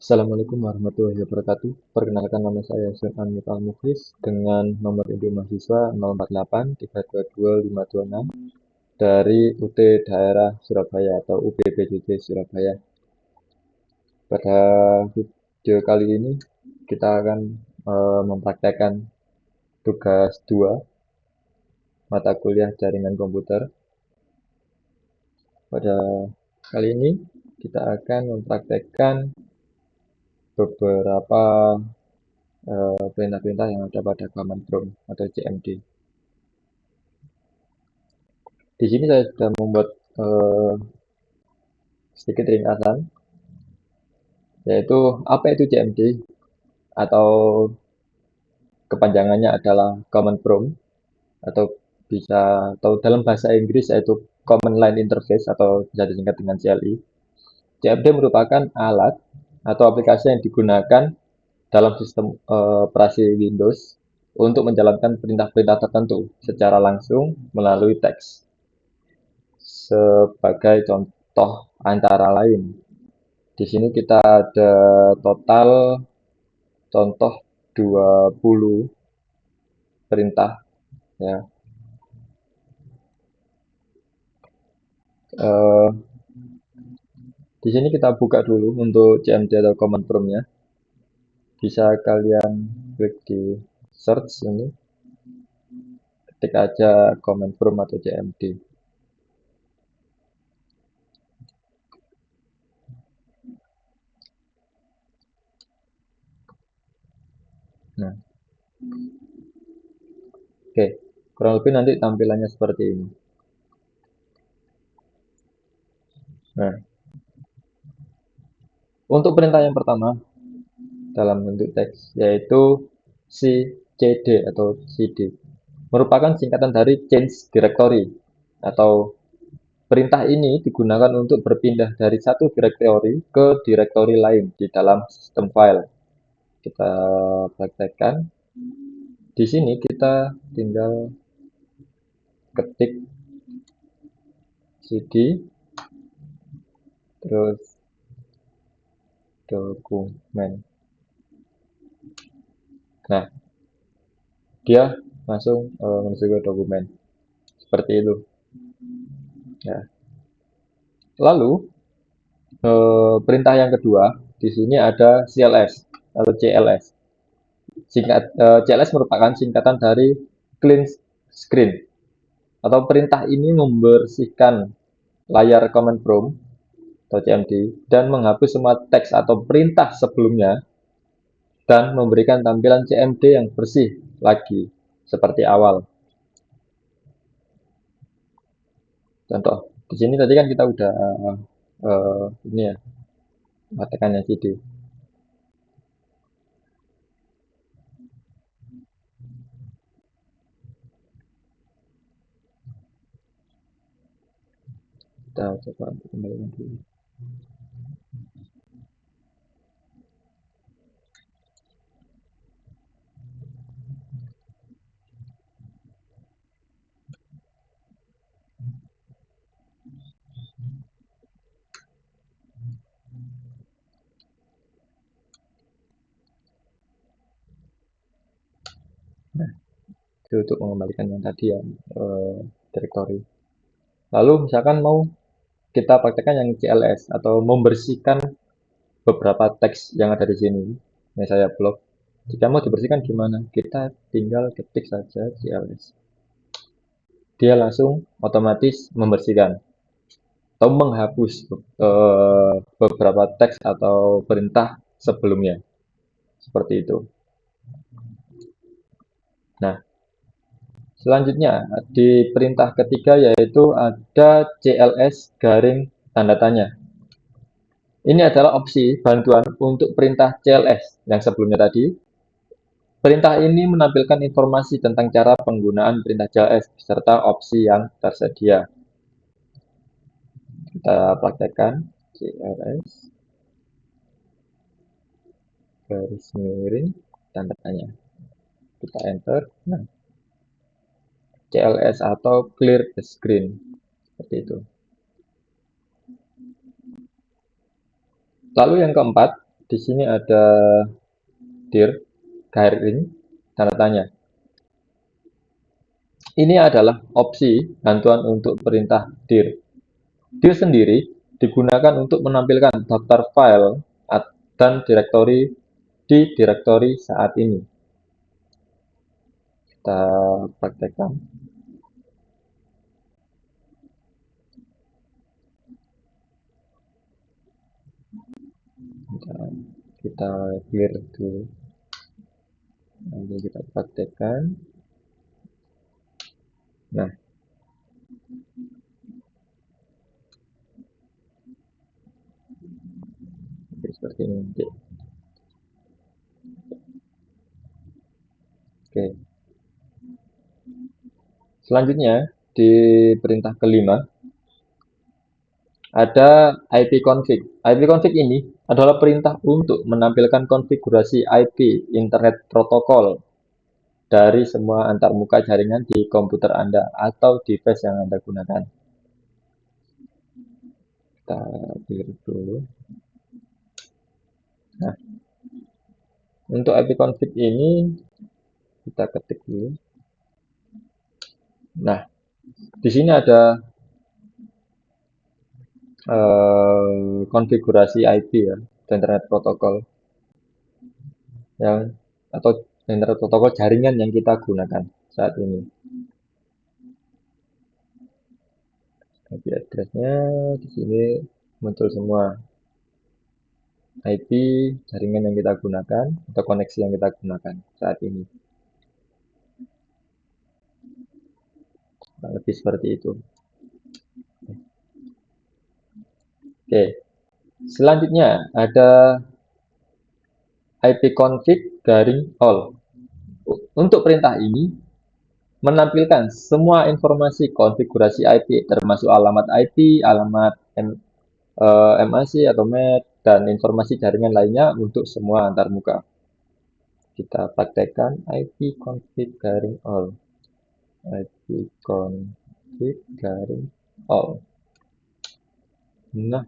Assalamualaikum warahmatullahi wabarakatuh. Perkenalkan nama saya Sultan Al Muflis dengan nomor induk mahasiswa 048 322 526 dari UT Daerah Surabaya atau UPPJJ Surabaya. Pada video kali ini kita akan mempraktekkan tugas 2 mata kuliah jaringan komputer. Pada kali ini kita akan mempraktekkan beberapa perintah-perintah yang ada pada command prompt atau CMD. Di sini saya sudah membuat sedikit ringkasan, yaitu apa itu CMD atau kepanjangannya adalah Command Prompt atau atau dalam bahasa Inggris yaitu Command Line Interface atau bisa disingkat dengan CLI. CMD merupakan alat atau aplikasi yang digunakan dalam sistem operasi Windows untuk menjalankan perintah-perintah tertentu secara langsung melalui teks. Sebagai contoh antara lain, di sini kita ada total contoh 20 perintah ya. Eh, di sini kita buka dulu untuk CMD atau command prompt-nya. Bisa kalian klik di search ini, ketik aja command prompt atau CMD. Nah, oke, kurang lebih nanti tampilannya seperti ini. Nah, untuk perintah yang pertama dalam bentuk teks yaitu CCD atau CD merupakan singkatan dari change directory atau perintah ini digunakan untuk berpindah dari satu direktori ke direktori lain di dalam sistem file. Kita praktekkan. Di sini kita tinggal ketik cd terus dokumen. Nah, dia langsung masuk ke dokumen. Seperti itu. Ya. Lalu perintah yang kedua di sini ada CLS atau CLS. CLS merupakan singkatan dari clean screen atau perintah ini membersihkan layar command prompt atau CMD dan menghapus semua teks atau perintah sebelumnya dan memberikan tampilan CMD yang bersih lagi seperti awal. Contoh, di sini tadi kan kita udah ini ya, matikannya CD. Kita coba kembali lagi. Nah, itu untuk mengembalikan yang tadi ya, directory. Lalu misalkan mau kita praktekkan yang CLS atau membersihkan beberapa teks yang ada di sini. Ini saya blok. Jika mau dibersihkan gimana? Kita tinggal ketik saja CLS. Dia langsung otomatis membersihkan atau menghapus beberapa teks atau perintah sebelumnya. Seperti itu. Nah, selanjutnya di perintah ketiga yaitu ada CLS garing tanda tanya. Ini adalah opsi bantuan untuk perintah CLS yang sebelumnya tadi. Perintah ini menampilkan informasi tentang cara penggunaan perintah CLS serta opsi yang tersedia. Kita praktekkan CLS garis miring tanda tanya. Kita enter. Nah, CLS atau clear the screen. Seperti itu. Lalu yang keempat, Di sini ada dir, garing, tanda tanya. Ini adalah opsi bantuan untuk perintah dir. Dir sendiri digunakan untuk menampilkan daftar file dan direktori di direktori saat ini. Kita praktekkan. Kita clear dulu. Nanti kita praktekkan. Nah, seperti ini. Oke. Selanjutnya, di perintah kelima, ada ipconfig. Ipconfig ini adalah perintah untuk menampilkan konfigurasi IP Internet Protocol dari semua antarmuka jaringan di komputer Anda atau device yang Anda gunakan. Kita clear dulu. Nah, untuk ipconfig ini kita ketik dulu. Nah, di sini ada konfigurasi IP ya, Internet Protocol yang atau Internet Protocol jaringan yang kita gunakan saat ini. IP address-nya di sini muncul semua IP jaringan yang kita gunakan atau koneksi yang kita gunakan saat ini. Kurang lebih seperti itu. Oke. Selanjutnya ada ipconfig garing all. Untuk perintah ini menampilkan semua informasi konfigurasi IP termasuk alamat IP, alamat MAC atau MAC, dan informasi jaringan lainnya untuk semua antarmuka. Kita praktekkan ipconfig garing all. ipconfig garing all. Nah,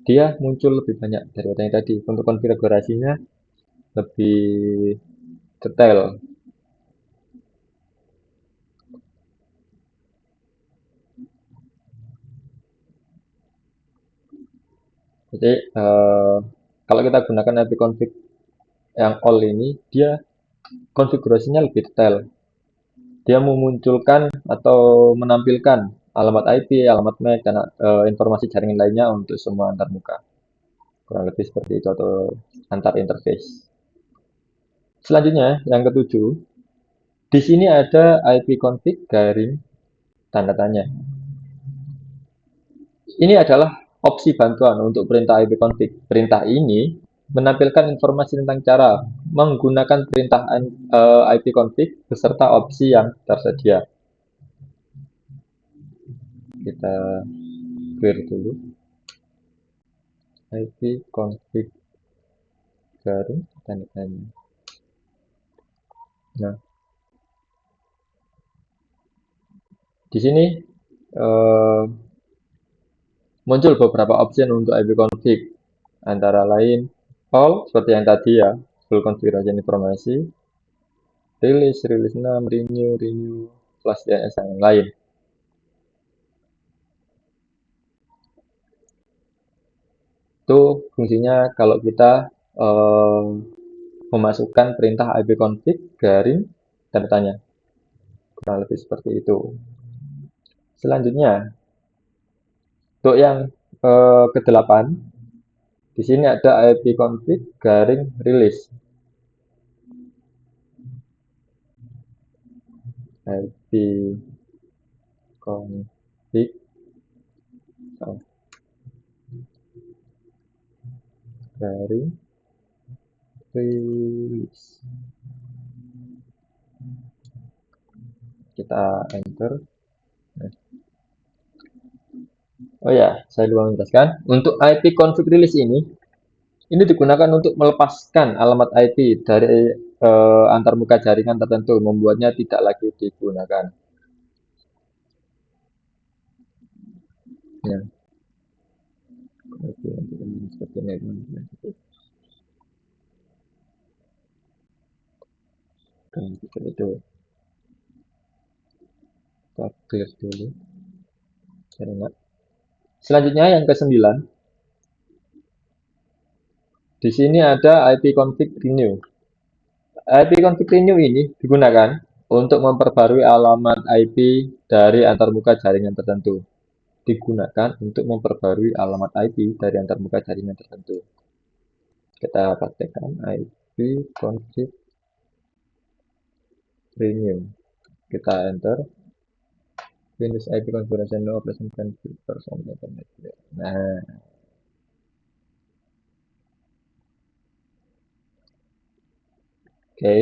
dia muncul lebih banyak daripada yang tadi. Untuk konfigurasinya lebih detail. Jadi kalau kita gunakan ipconfig yang all ini, dia konfigurasinya lebih detail. Dia memunculkan atau menampilkan alamat IP, alamat MAC, dan informasi jaringan lainnya untuk semua antarmuka. Kurang lebih seperti itu atau antar interface. Selanjutnya, yang ketujuh, di sini ada ipconfig garing tanda tanya. Ini adalah opsi bantuan untuk perintah ipconfig. Perintah ini menampilkan informasi tentang cara menggunakan perintah ipconfig beserta opsi yang tersedia. Kita clear dulu. ipconfig garing tanda tanya. Nah, di sini eh, muncul beberapa opsi untuk ipconfig, antara lain all seperti yang tadi ya, full configuration informasi, release 6, renew, flash DNS dan yang lain. Itu fungsinya kalau kita eh, memasukkan perintah ipconfig garing tanda tanya. Kurang lebih seperti itu. Selanjutnya, untuk yang ke-8, di sini ada ipconfig garing release. ipconfig garing release. Kita enter. Oh ya, saya lupa menjelaskan. Untuk ipconfig release ini digunakan untuk melepaskan alamat IP dari antarmuka jaringan tertentu, membuatnya tidak lagi digunakan. Ya, seperti ini. Seperti itu. Kita clear dulu. Selanjutnya yang ke-9. Di sini ada IP config renew. IP config renew ini digunakan untuk memperbarui alamat IP dari antarmuka jaringan tertentu. Digunakan untuk memperbarui alamat IP dari antarmuka jaringan tertentu. Kita praktekkan IP config renew. Kita enter. Windows IP configuration no operation can be performed automatically. Nah, oke.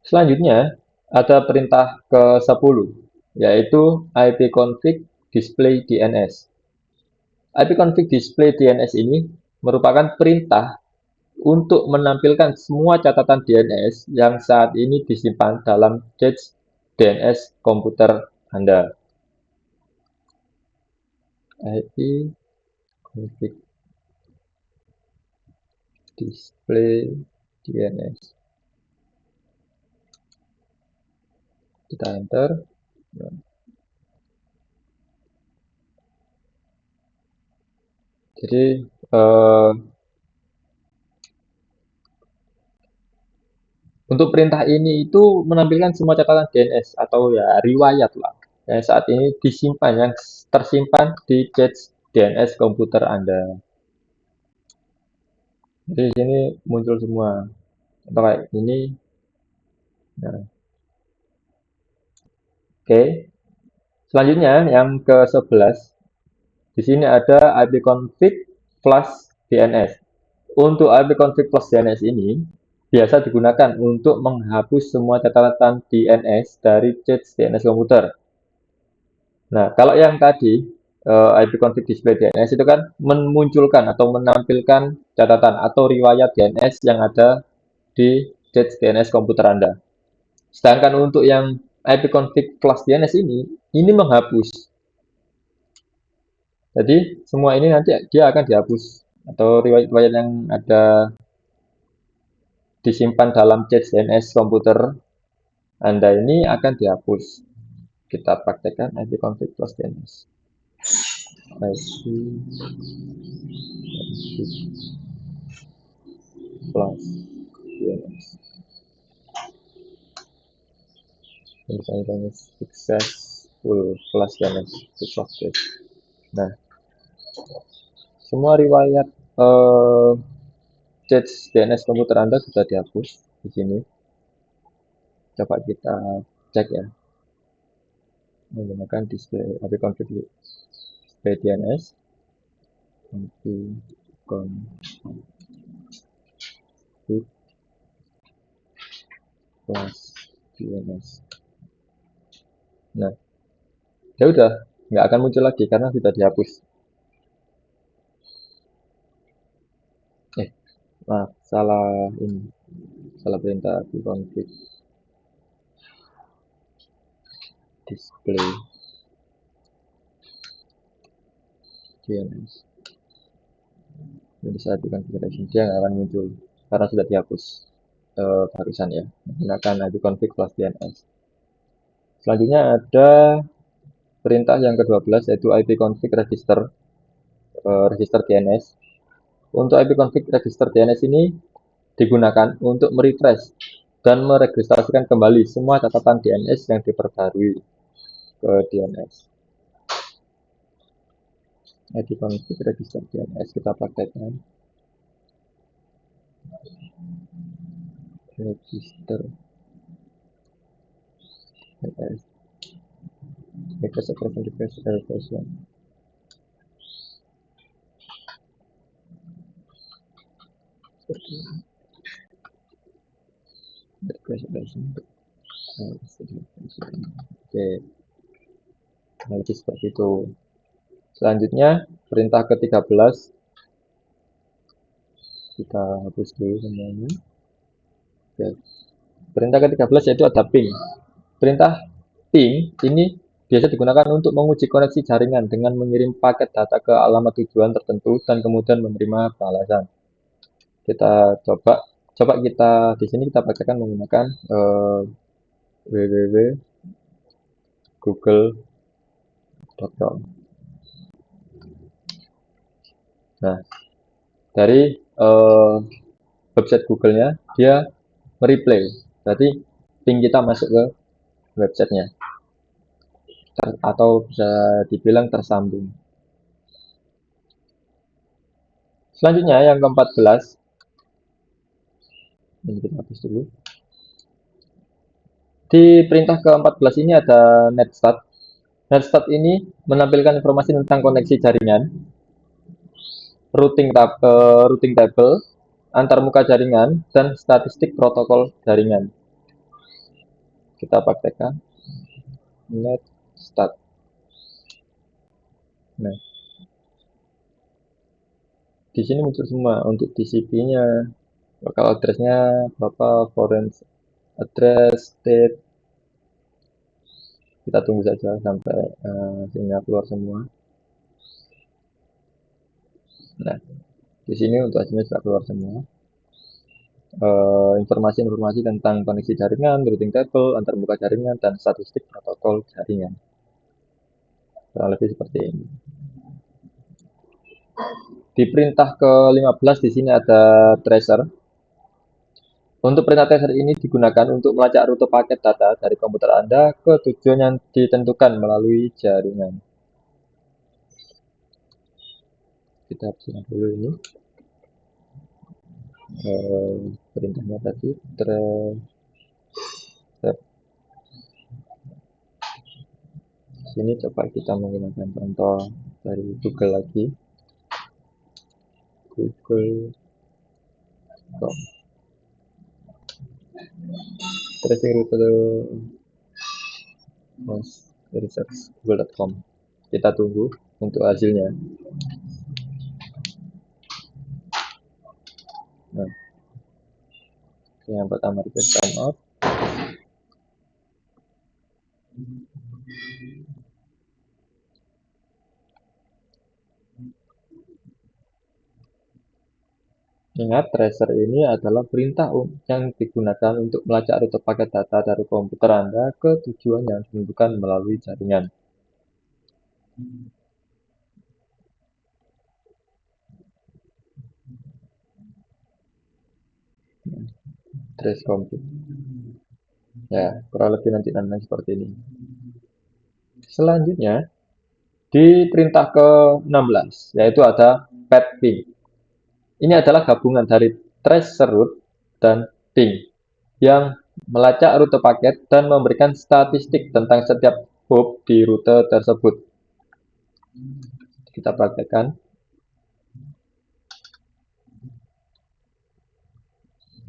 Selanjutnya ada perintah ke-10, yaitu ipconfig display DNS. ipconfig display DNS ini merupakan perintah untuk menampilkan semua catatan DNS yang saat ini disimpan dalam cache DNS komputer Anda. ipconfig display DNS. Kita enter. Jadi untuk perintah ini itu menampilkan semua catatan DNS atau ya riwayat lah yang saat ini disimpan, yang tersimpan di cache DNS komputer Anda. Jadi di sini muncul semua atau kayak ini. Nah, oke. Selanjutnya yang ke-11. Di sini ada ipconfig plus DNS. Untuk ipconfig plus DNS ini biasa digunakan untuk menghapus semua catatan DNS dari cache DNS komputer. Nah, kalau yang tadi ipconfig display DNS itu kan memunculkan atau menampilkan catatan atau riwayat DNS yang ada di cache DNS komputer Anda. Sedangkan untuk yang ipconfig plus DNS ini menghapus. Jadi semua ini nanti dia akan dihapus atau riwayat-riwayat yang ada disimpan dalam cache DNS komputer Anda ini akan dihapus. Kita praktekkan ipconfig plus DNS. Plus DNS. Misalnya successful plus DNS to software. Nah, semua riwayat cache DNS komputer Anda sudah dihapus di sini. Coba kita cek ya. Menggunakan display ipconfig display DNS. Ipconfig plus DNS. Nah, ya udah, nggak akan muncul lagi karena sudah dihapus. Maaf, salah perintah ipconfig display DNS. Jadi saat configuration dia nggak akan muncul karena sudah dihapus barusan ya, menggunakan ipconfig plus DNS. Selanjutnya ada perintah yang ke-12 yaitu ipconfig register register DNS. Untuk ipconfig register DNS ini digunakan untuk merefresh dan meregistrasikan kembali semua catatan DNS yang diperbarui ke DNS. ipconfig register DNS kita praktekkan. Register DNS. Request operation request version. Request version. Oke. Nah, seperti itu. Selanjutnya, perintah ke-13. Kita hapus dulu semuanya. Oke. Perintah ke-13 yaitu ada ping. Perintah ping ini Biasa digunakan untuk menguji koneksi jaringan dengan mengirim paket data ke alamat tujuan tertentu dan kemudian menerima balasan. Kita coba coba kita di sini kita bacakan menggunakan www.google.com. Nah, dari website Google-nya dia mereplay. Berarti ping kita masuk ke websitenya atau bisa dibilang tersambung. Selanjutnya yang ke-14. Ini kita hapus dulu. Di perintah ke-14 ini ada netstat. Netstat ini menampilkan informasi tentang koneksi jaringan, routing table, antarmuka jaringan, dan statistik protokol jaringan. Kita praktekkan netstat. Nah, di sini muncul semua untuk TCP-nya, local address-nya berapa, foreign address, state. Kita tunggu saja sampai sinyal keluar semua. Nah, di sini untuk hasilnya sudah keluar semua. Informasi-informasi tentang koneksi jaringan, routing table, antarmuka jaringan, dan statistik protokol jaringan. Kurang lebih seperti ini. Di perintah ke-15 di sini ada tracer. Untuk perintah tracer ini digunakan untuk melacak rute paket data dari komputer Anda ke tujuan yang ditentukan melalui jaringan. Kita hapuskan dulu ini. Perintahnya tadi sini coba kita menggunakan contoh dari Google lagi, google.com. Tracing rute research google.com. Kita tunggu untuk hasilnya. Nah, yang pertama kita time out. Ingat, tracer ini adalah perintah yang digunakan untuk melacak rute paket data dari komputer Anda ke tujuan yang ditentukan melalui jaringan. Trace compute. Ya, kurang lebih nanti seperti ini. Selanjutnya, di perintah ke-16, yaitu ada pet ping. Ini adalah gabungan dari tracer route dan ping yang melacak rute paket dan memberikan statistik tentang setiap hop di rute tersebut. Kita praktekkan.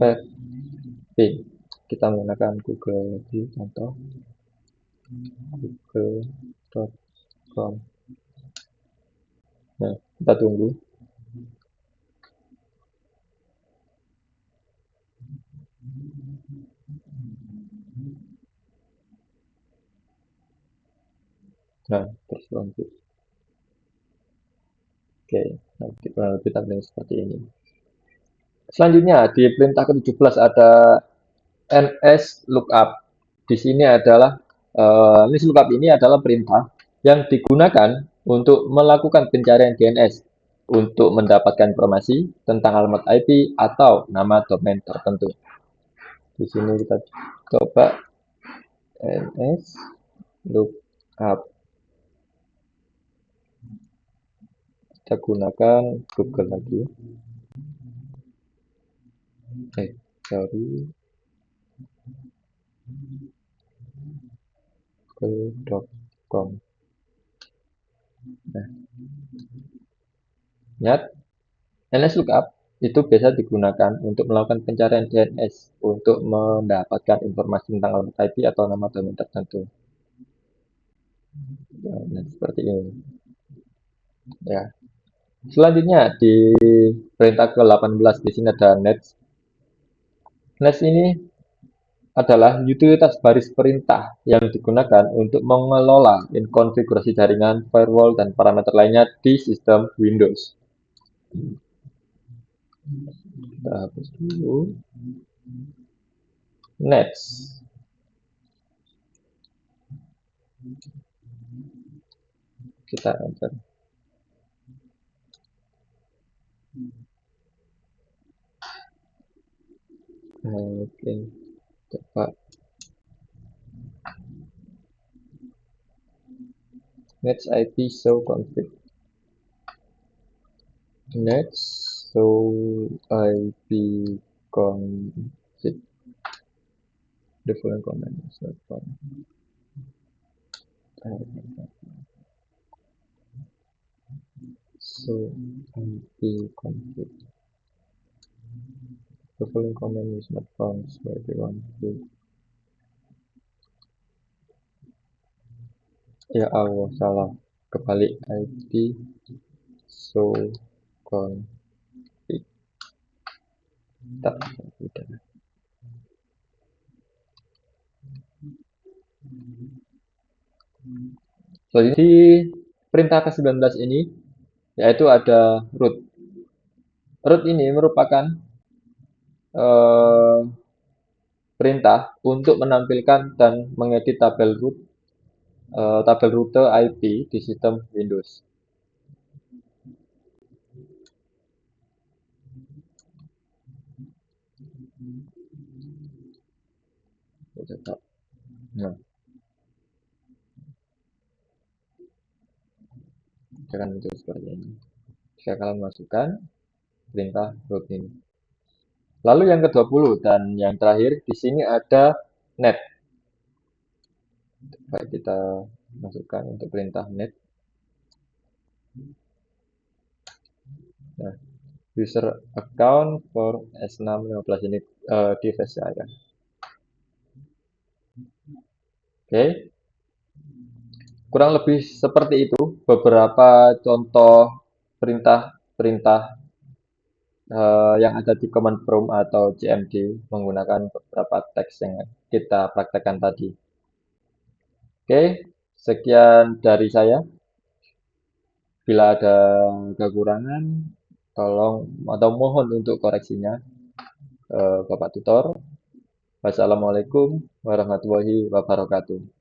Pet ping. Kita menggunakan Google lagi, contoh google.com. Nah, kita tunggu. Nah, terus lanjut. Oke, nanti kurang lebih tampilnya seperti ini. Selanjutnya di perintah ke-17 ada ns lookup. Di sini adalah ns lookup ini adalah perintah yang digunakan untuk melakukan pencarian DNS untuk mendapatkan informasi tentang alamat IP atau nama domain tertentu. Di sini kita coba ns lookup. Kita gunakan Google lagi. Google.com. Nah, ingat, ns lookup itu biasa digunakan untuk melakukan pencarian DNS untuk mendapatkan informasi tentang alamat IP atau nama domain tertentu. Nah, seperti ini. Ya. Selanjutnya di perintah ke-18 di sini ada nets. Nets ini adalah utilitas baris perintah yang digunakan untuk mengelola konfigurasi jaringan, firewall, dan parameter lainnya di sistem Windows. Kita hapus dulu. Next. Kita enter. Oke, coba. Next IP show config. Next show IP config. The following command is not found. So IP config. The following command is not found. So everyone will. Ya Allah, salah. Kebalik IP show config. Tak, tidak. Selanjutnya di perintah ke-19 ini yaitu ada root. Root ini merupakan eh, perintah untuk menampilkan dan mengedit tabel rute IP di sistem Windows. Nah, akan muncul seperti ini. Jika kalian masukkan perintah root ini. Lalu yang ke-20 dan yang terakhir di sini ada net. Baik, kita masukkan untuk perintah net. Nah, user account for S615 ini device saya. Oke. Kurang lebih seperti itu beberapa contoh perintah-perintah yang ada di command prompt atau CMD menggunakan beberapa teks yang kita praktekkan tadi. Oke, sekian dari saya. Bila ada kekurangan, tolong atau mohon untuk koreksinya, Bapak Tutor. Wassalamualaikum warahmatullahi wabarakatuh.